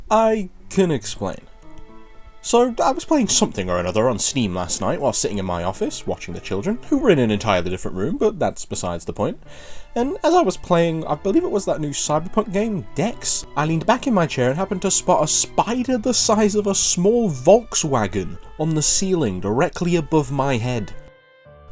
I can explain. So, I was playing something or another on Steam last night while sitting in my office, watching the children, who were in an entirely different room, but that's besides the point. And as I was playing, I believe it was that new Cyberpunk game, Dex, I leaned back in my chair and happened to spot a spider the size of a small Volkswagen on the ceiling directly above my head.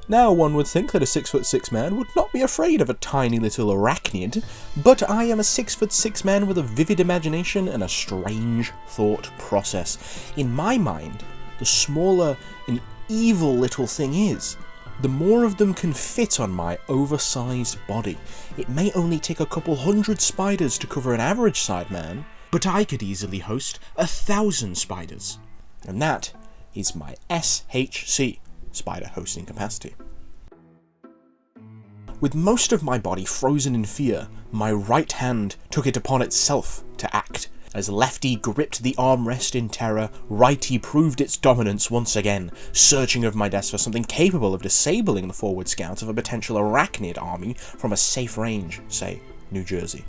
Now, one would think that a 6'6" man would not be afraid of a tiny little arachnid, but I am a 6'6" man with a vivid imagination and a strange thought process. In my mind, the smaller an evil little thing is, the more of them can fit on my oversized body. It may only take a couple hundred spiders to cover an average-sized man, but I could easily host 1,000 spiders. And that is my SHC. Spider hosting capacity. With most of my body frozen in fear, my right hand took it upon itself to act. As lefty gripped the armrest in terror, righty proved its dominance once again, searching over my desk for something capable of disabling the forward scouts of a potential arachnid army from a safe range, say, New Jersey.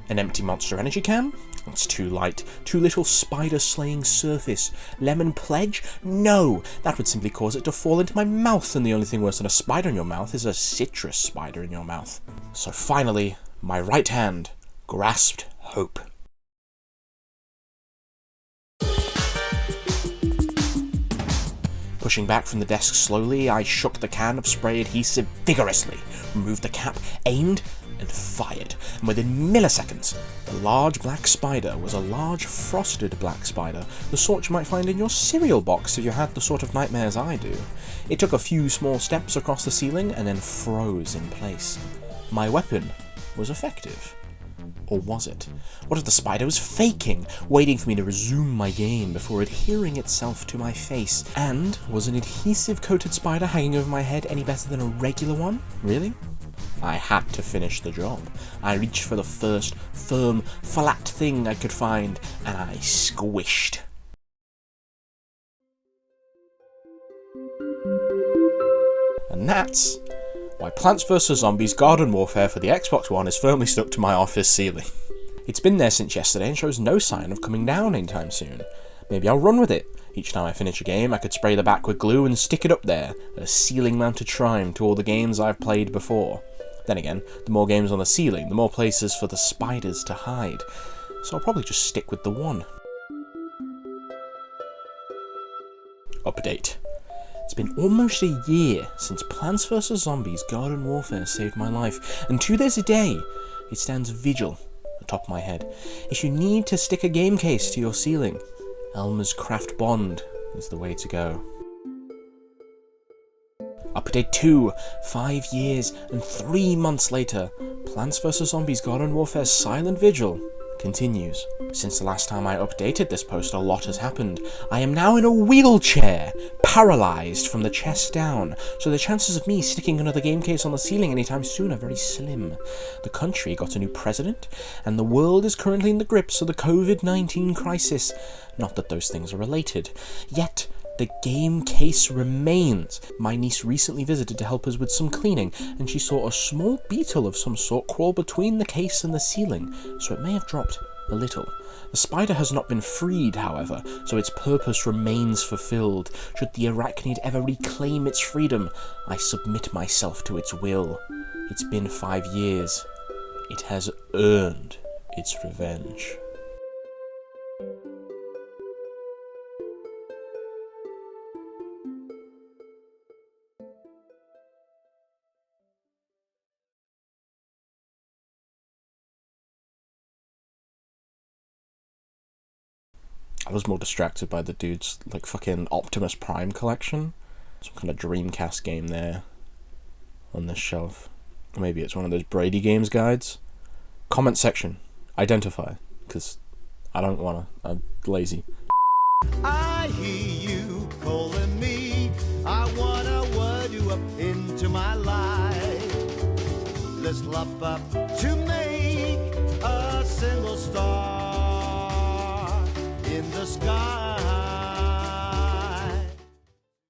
An empty Monster Energy can? It's too light. Too little spider-slaying surface. Lemon Pledge? No! That would simply cause it to fall into my mouth, and the only thing worse than a spider in your mouth is a citrus spider in your mouth. So finally, my right hand grasped hope. Pushing back from the desk slowly, I shook the can of spray adhesive vigorously, removed the cap, aimed, and fired, and within milliseconds, the large black spider was a large frosted black spider, the sort you might find in your cereal box if you had the sort of nightmares I do. It took a few small steps across the ceiling and then froze in place. My weapon was effective. Or was it? What if the spider was faking, waiting for me to resume my game before adhering itself to my face? And was an adhesive-coated spider hanging over my head any better than a regular one? Really? I had to finish the job. I reached for the first firm, flat thing I could find, and I squished. And that's why Plants vs. Zombies Garden Warfare for the Xbox One is firmly stuck to my office ceiling. It's been there since yesterday and shows no sign of coming down anytime soon. Maybe I'll run with it. Each time I finish a game, I could spray the back with glue and stick it up there, a ceiling-mounted shrine to all the games I've played before. Then again, the more games on the ceiling, the more places for the spiders to hide. So I'll probably just stick with the one. Update. It's been almost a year since Plants vs. Zombies Garden Warfare saved my life, and to this day, it stands vigil atop my head. If you need to stick a game case to your ceiling, Elmer's Craft Bond is the way to go. Update 2, 5 years and 3 months later, Plants vs. Zombies Garden Warfare's Silent Vigil continues. Since the last time I updated this post, a lot has happened. I am now in a wheelchair, paralysed from the chest down, so the chances of me sticking another game case on the ceiling anytime soon are very slim. The country got a new president, and the world is currently in the grips of the COVID-19 crisis. Not that those things are related. Yet, the game case remains. My niece recently visited to help us with some cleaning, and she saw a small beetle of some sort crawl between the case and the ceiling, so it may have dropped a little. The spider has not been freed, however, so its purpose remains fulfilled. Should the arachnid ever reclaim its freedom, I submit myself to its will. It's been 5 years. It has earned its revenge. I was more distracted by the dude's, like, fucking Optimus Prime collection. Some kind of Dreamcast game there on this shelf. Or maybe it's one of those Brady Games guides. Comment section. Identify. Because I don't wanna. I'm lazy. I hear you calling me. I wanna word you up into my life. Let's love up to make a single star in the sky.